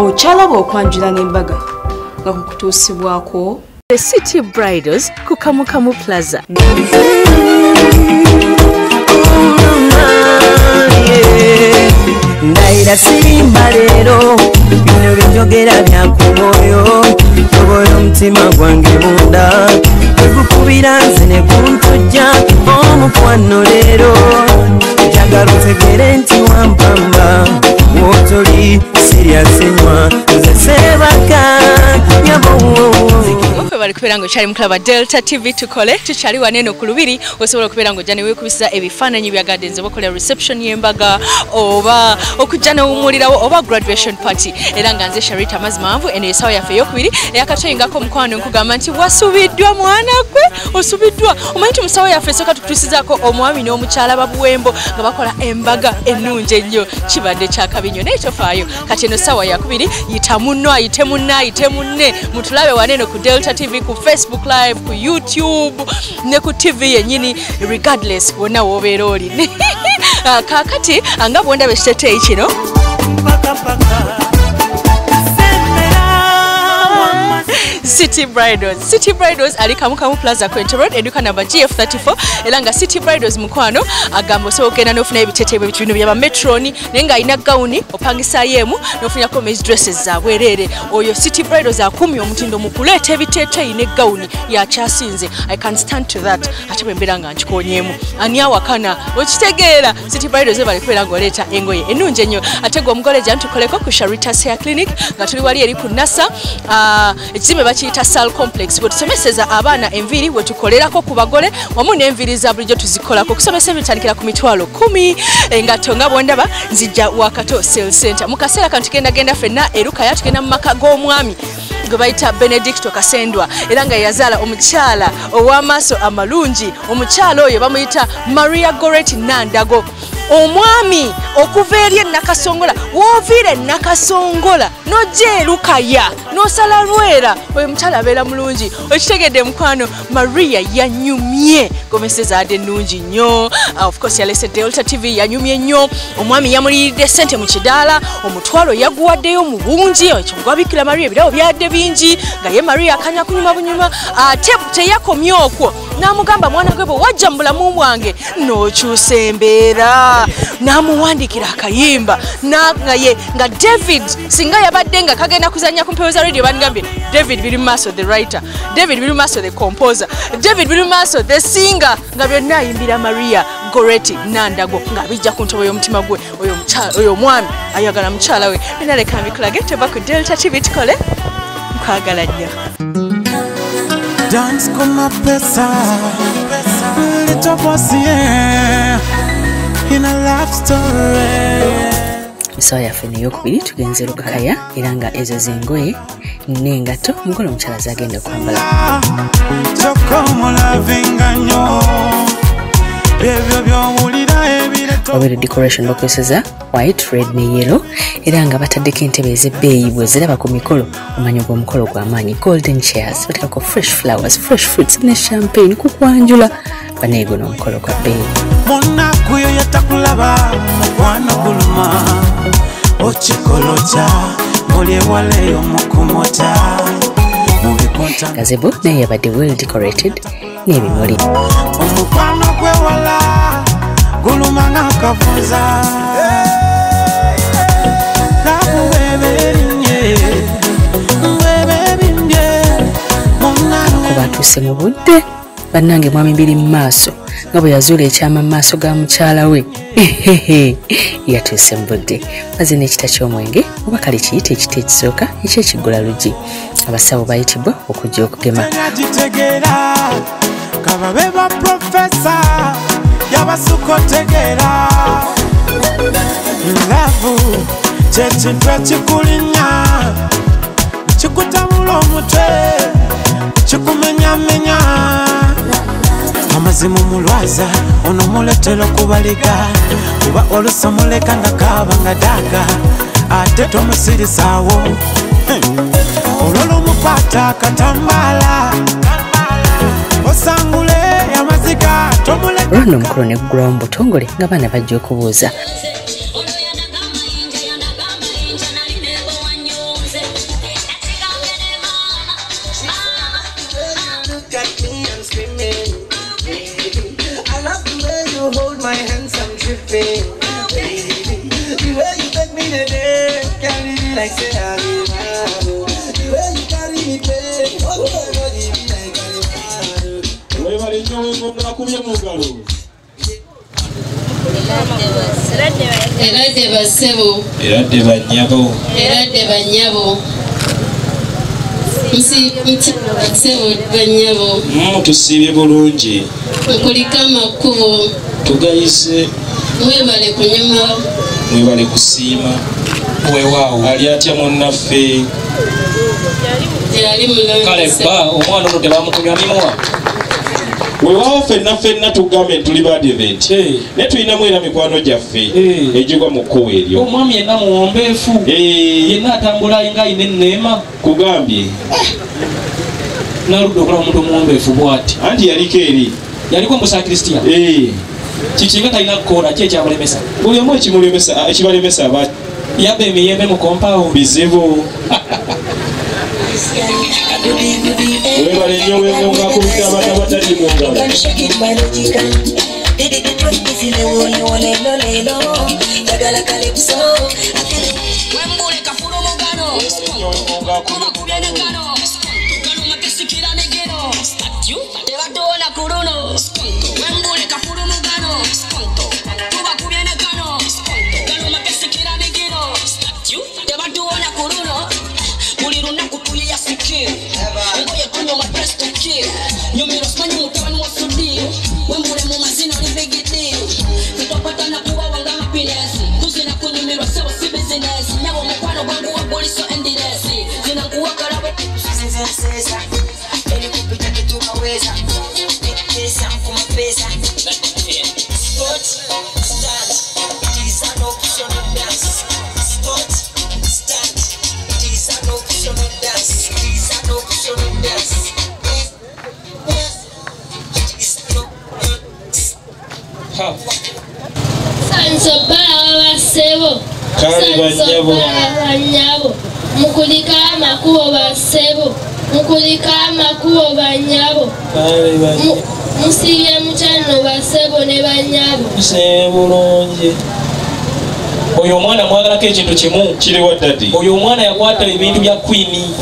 Ochalaba okwanjula n'embaga nga kukutuusibwako The City Bridals ku Kamukamu Plaza. Ndaira sirimba lero bino binjogera byakumoyo toboyo mutima gwange munda ekukubira nze ne kuntujja omukwano lero njagala otegere nti wampamba wotoli siryasenywa nze sebaka nyabo bali kubera ngo cyari muklaba Delta TV tukole tuchali waneno ku lubiri osobola kubera ngo jane wekubisa ebifananyi bya gardens obakola reception y'embaga oba okujana umulirawo oba graduation party era nga nze Sharita mazimamvu ene sawa yafe yokubiri yakatoyingako mukwano nkugamba nti wasubiddwa mwana gwe osubiddwa omanyi musawo yafe soka tutusizako omwami n'omukyala babuwembo nga bakola embaga ennunje nnyo kibadde kyakabinyo n'ekyofayo kati eno sawa yakubiri yitamunno ayitemunne mutulabe waneno ku Delta TV ku Facebook live ku YouTube ne ku TV yenyini regardless wona wobeera oli kakati anga bonda beshete kino City Bridals ali Kamukamu Plaza Quentin Road eduka number GF34 elanga City Bridals mukwano agambo so ogenda nofuna ebitete bino bya metroni nenga ina gauni opangisa yemu nofuna ko maize dresses za bwerere oyo City Bridals akumi omutindo mukulete ebitete ine gauni ya chasinze I can stand to that ate bembera nga nkikonyemu ani awakana okitegeera City Bridals bali kwera ngoleta engoye enunje nnyo atego omugole jantukoleko ku SHARITAH'SSHOW nga tuli wali eri ku NASA ekizimbe bakiyita Sal Complex wetusomeseza abaana enviri wetukolerako ku bagole wamu n'enviri za bulijjo tuzikolako kusomesa ebitandikira ku mitwalo 10 engato nga bondaba nzijja wakato sale center mu kaseera kano tugenda fenna eruka yatugenda mu maka g'omwami gwe bayita Benedicto Kasendwa era nga yazaala omukyala ow'amaaso amalungi omukyala oyo bamuyita Maria Goretti Nandago omwami okuva eri Nakasongola woovire Nakasongola nojje Lukaya nosala Lwera oyo mukyala abeera mulungi okitegedde mukwano Maria yanyumye gomeseza ade nungi nnyo of course yalese Delta TV yanyumye nnyo omwami yamuliridde sente mu kidaala omutwalo yaguwaddeyo mu bungi ekyo gwabikira Maria birawo byadde bingi nga ye Maria akanya kunyuma bunyuma ate teyakomye okwo namugamba mwana gwe bwe wajja mu bulamu bwange n'okyusa embeera namuwandikira akayimba nangaye nga David singa yabadde nga kagenda kuzanya ku mpewo za radio banigambye David Birimaso the writer, David Birimaso the composer, David Birimaso the singer nga byonna ayimbira Maria Goretti Nandago nga bijja ku ntobo y'omutima gwe oyo mwami ayagala mukyala we binaleka mikulage teba ku Delta TV tukole nkwagala nnyo Dance koma pesa little bossy in a love story Misawa yafe n'eyokubiri tugenze Lukaya era nga ezo zengoye n'engato mugolo omukyala zagenda kwambala obere decoration bakozesa white, red ne yellow era nga bataddeko entebe ez'ebbeeyi bwe ziraba ku mikolo omanyi gw'omukolo gw'amaanyi golden chairs batekako fresh flowers, fresh fruits ne champagne kukwanjula baneego n'omukolo gwa bbeeyi munakuyo yatakulaba mukwano guluma okikoloja mulyewaleyo mukumota gazebo naye yabadde well decorated n'ebimuli omukwano gwewala guluma ng'akavuza kubaatuuse mu budde bannange mwami biri mu maaso nga bwe yazuula ekyama mu maaso ga mukyala we yatuuse mu budde maze n'ekita ky'omwenge oba kale kiyita ekita ekisooka ekyekigula lugi abasawo bayitibwa okujja okugema kababe ba profesa yabasuka otegeera lavu kyekintu ekikulinya kikutabula omutwe kikumenyamenya amazimu mulwaza ono muletera okubaliga kuba oluso muleka nga kaaba nga daaga ate tomusirisaawo olwolo mukwata akatambala osangule amaziga tomuleka olwano omukulu ne guggulawo mu butongole nga baana bajja okubuuza be like say I be mad. The way you carry me play, oh body be like I be mad. Webale nnyo wengomba kubye mugalo. Eradde bassebo. Eradde bannyabo. Eradde bannyabo. Bassebo bannyabo. Tusiibye bulungi. Nkulika amakubo. Tugayise. Mwebale kunyuma. Mwebale kusiima. Weewaawo. Ali atya munnaffe. Yali mulungi. Kale bba omwana ono tebamukunywa mimwa. Weewaawo ffenna tugambe tuli ba advent. Naye tulinamu era mikwano gyaffe egigwa mu kkubo eryo. Omwami yenna muwombeefu. Yenna atambula nga ayina enneema. Kugambye. Naludde okulaba omuntu omuwombeefu bw'ati. Anti yaliko eri. Yaliko musakristia. Kikinga talina kukola ki ekyamulemesa. Buli omu ekibalemesa aba yabba emiyembe mu kompaawo. Bizibu. Webale nnyo wengonga kubita abaana abatali mu ngalo. Banyabo mukulika amakubo bassebo mukulika amakubo banyabo musiibye mukyano bassebo ne banyabo bulungi. Oyo omwana mwagalako ekintu kimu. Kiriwa dadi. Oyo omwana yakwata ebintu bya Queen.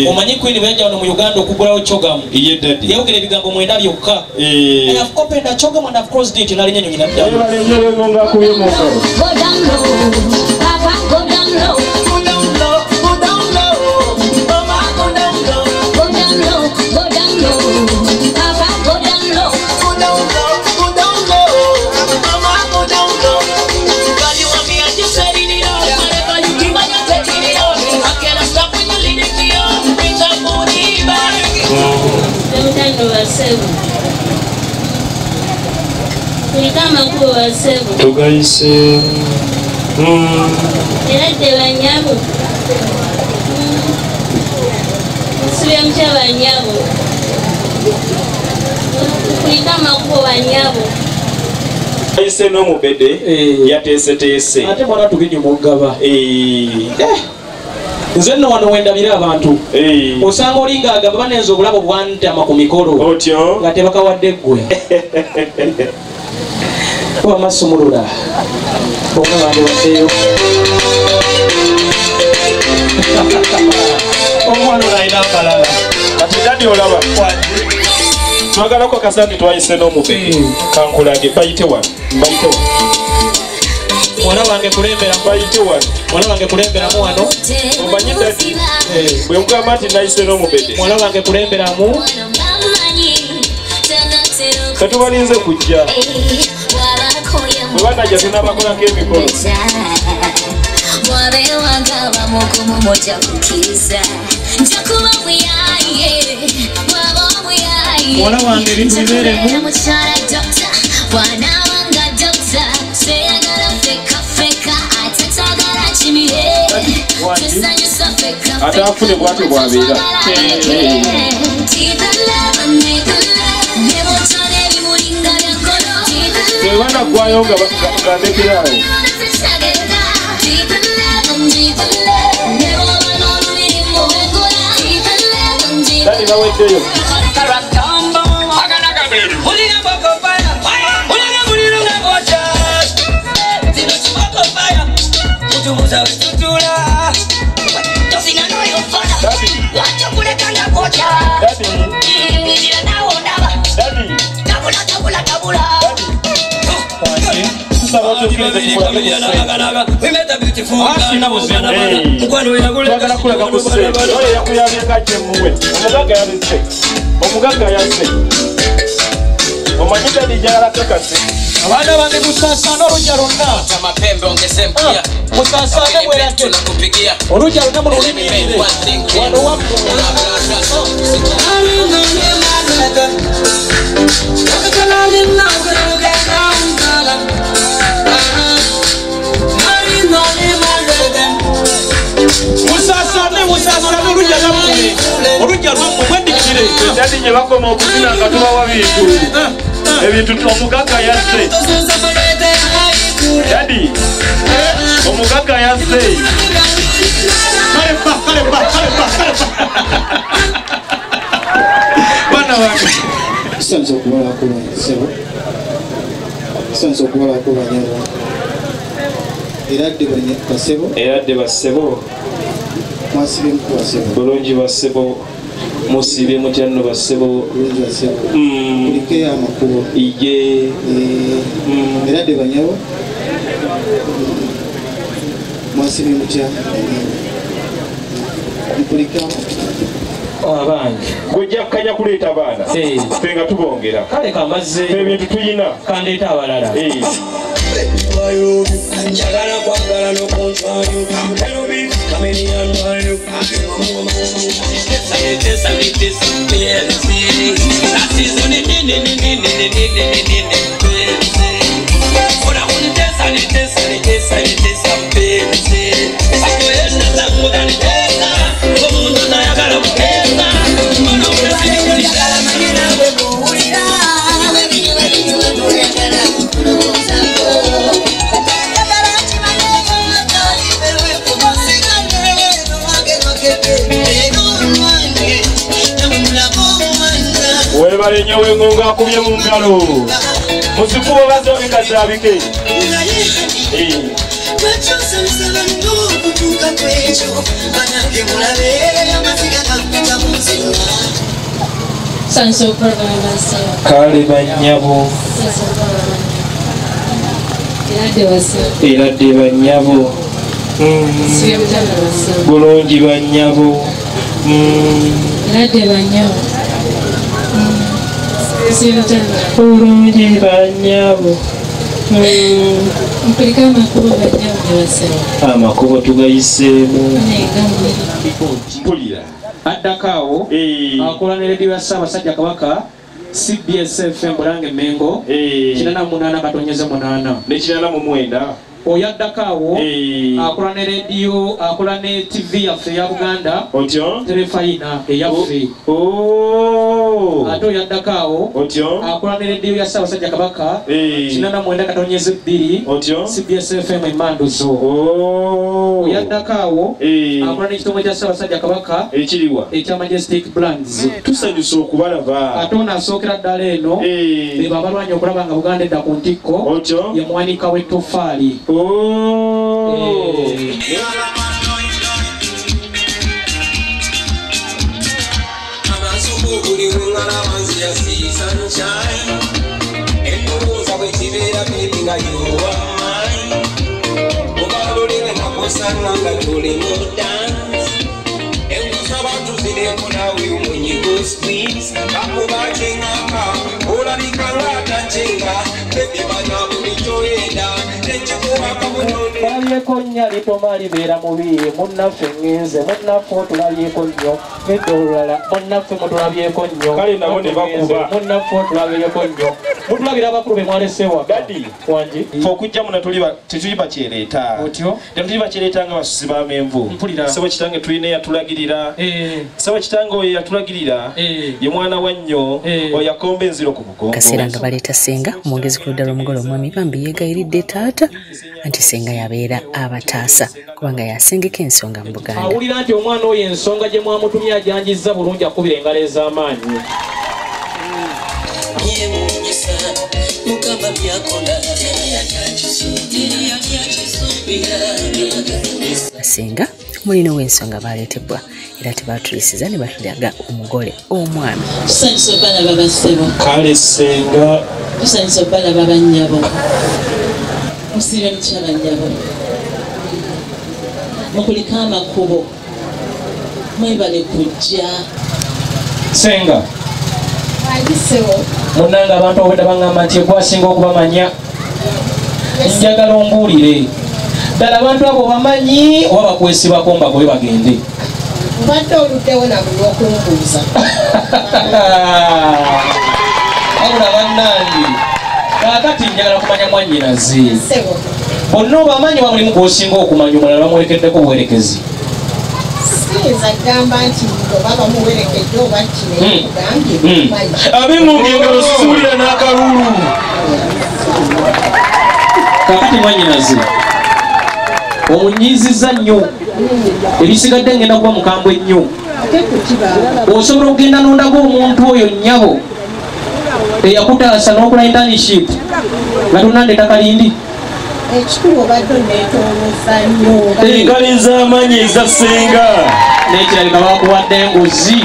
Omanyi Queen bwe yajja wano mu Uganda okugulawo Chogamu. Ye dadi. Yawogera ebigambo 9 byokka. I have opened a Chogamu and I've crossed it. Nali nnyonyi nadda. Webale nnyo wengonga kubye mu ngalo. Go down low, Papa, go down low. Go down low, go down low. Mama, go down low. Go down low, go down low. Papa, go down low. Go down low, go down low. Mama, go down low. Girl, you want me and you set it up. Whatever you give and you take it up. I cannot stop when you lead it up. Bring that booty back. Mutano wa seven. Kulikama kuwa wa seven. Tugayise. Eradde banyabo. Musiibye mutya banyabo. Kulika amakubo banyabo. Ayise n'omubede yateeseteese. Ate mwana tugenye mugaba. Nze nno wano wendabira abantu. Osanga olinga agamba banenza obulabo bwantama ku mikolo. Otyo. Nga tebakawadde ggwe. Wamasumulula. Omwana waseeyo. Omwana olina akalala. Kati dadi olaba. Twagalako akasande twayise n'omubede. Kankulage bayite wano. Bayite wano. Mwana wange kulembera. Bayite wano. Mwana wange kulemberamu wano. Omanyi dadi. Bwe nkugamba nti nayise n'omubede. Mwana wange kulemberamu. Katubalinze kujja. Bwe banajja tunabakolako emikolo. Mwana wange ebintu bibeeremu. Ate afune bwatyo bwabeera. Bwe banaggwayo nga gandekerawo. Dadi baweddeyo. Abana bange musasana olujja lonna amapembe ongeze mpya musasane bwerake tunakupigia olujja lonna mu lulimi wano wammu musasane olujja lwammwe olujja lwammwe mwendikire Jadi nye bakoma okuzina nga tubawa ebintu omugagga yasse. Jadi omugagga yasse. Bana wange Sanzo kubala kuba sebo. Sanzo kubala kuba nyero. Eradde basebo. Mwasibe mkuu basebo. bulungi bassebo musibe mutyanno bassebo Kulike amakubo. ije Eradde banyawo. Mwasibe mutya. Kulike abange gujja kanya kuleeta abaana ffe nga tubongera kale kamazze ebintu tuyina kandeeta abalala njagala kwagala n'okuntwayo erobi kamenya ntwayo webale nnyo wengonga akubye mu ngalo musikubo bazobikazaabike kale bannyabo eradde bannyabo bulungi bannyabo bulungi bannyabo amakubo tugayiseemu mpulira addakaawo akola ne lediyo ya Ssaabasajja Kabaka CBS FM Bulange Mengo 88 katonyeze 8 ne 89 oyo addakaawo akola ne lediyo akola ne TV yaffe ya Buganda otyo terefayina eyaffe ate oyo addakaawo akola ne lediyo ya Ssaabasajja Kabaka 89 katonyeze 2 CBS FM Emanduzo oyo addakaawo akola n'ekitongole kya Ssaabasajja Kabaka ekiriwa ekya Majestic Brands tusanyusa okubalaba ate ono asookera ddala eno be babalwanya okulaba nga Buganda edda ku ntikko ye muwanika w'ettofaali Balabyeko nnya litoma libeera mubi munnaffe ngenze munnaffe otulabyeko nnyo nedda olulala munnaffe mutulabyeko nnyo kale nabo ne bakuba munnaffe otulabyeko nnyo mutulabira abakulu be mwalesewa dadi wangi fe okujja muno tetuli bakyereeta otyo tetuli bakyereeta nga basusi b'amenvu sebo kitange tulina eyatulagirira sebo kitange oyo eyatulagirira ye mwana wa nnyo oyo yakomba enziro ku mugongo kaseera nga baleeta senga omwogezi ku ludda lw'omugole omwami bambi yeegayiridde taata anti senga yabeera abataasa kubanga yasengeka ensonga mu Buganda awulira nti omwana oyo ensonga gye mwamutumye ajanjizza bulungi akubira engalo ez'amaanyi senga mulina ow'ensonga baleetebwa era tebatulisiza ne batulaga omugole omwami. Tusanyusa obalaba bassebo. Kale Senga. Tusanyusa obalaba bannyabo. Musiibe mukyala nnyabo. Mukulika amakubo. Mwebale kujja. Senga. Agisewo. Munnanga abantu obwedda baŋŋamba nti ekwasinga okubamanya. Njagala ombuulire. Ddala abantu abo bamanyi oba bakwesibako mbagobe bagende. Mbadde oluddewo na buli okumbuuza. Wabula bannange kaakati njagala kumanya mwannyinaze. Bonna obamanyi oba mulimu gw'osinga okumanya omulala bamuwerekeddeko buwerekezi. Siyinza gamba nti oba bamuwerekedde oba kino kugambye mumanyi. Ab'emmungu engalo zisuulira n'akalulu. Kaakati mwannyinaze omunyiizizza nnyo ebisigadde ngenda kuba mukambwe nnyo. Osobola okugenda n'ondaga omuntu oyo nnyabo eyakutaasa n'okola internship nga tonandeeta kalindi. Ekikulu obadde onneetoolooza nnyo. Engali z'amaanyi eza Senga. N'ekirabika bakuwadde enguzi.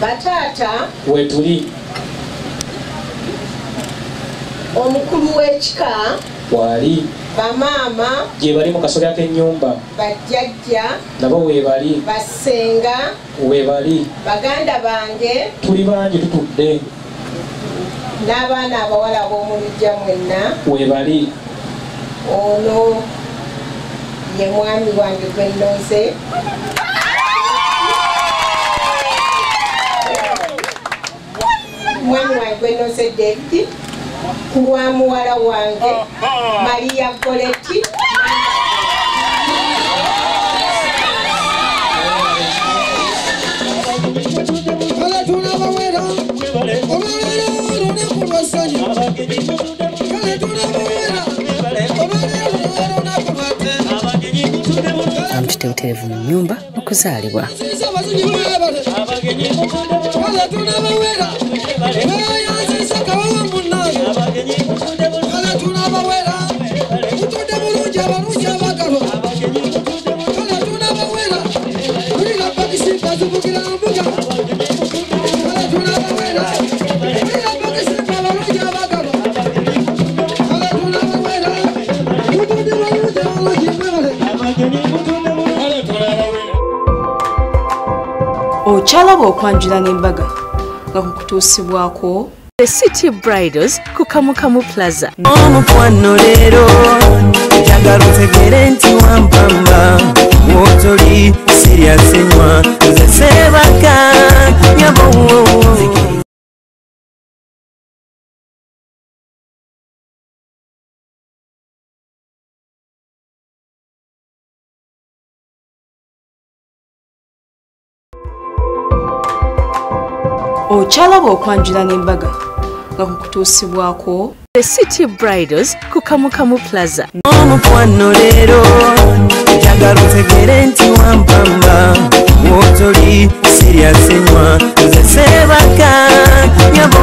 Batata wetuli omukulu w'ekika wali bamaama gye bali mu kasolya k'ennyumba bajjajja nabo weebali basenga weebali baganda bange tuli bangi tutudde n'abaana abawala b'omulujja mwenna weebali ono ye mwami wange gwe nnoze mwami wange gwe nnoze David ku lwa muwala wange Maria Goleti Amututeeterevu mu nnyumba okuzaalibwa. Okyalaba okwanjula n'embaga nga kukutuusibwako The City Bridals ku Kamukamu Plaza. Omukwano leero njagala otegere nti wampamba wotoli serious enywa nze sebaka nyabo Ochalaba okwanjula n'embaga nga kukutuusibwako The City Bridals ku Kamukamu Plaza. Omukwano leero njagala otegere nti wampamba wotoli serious enywa nze sebaka nyabo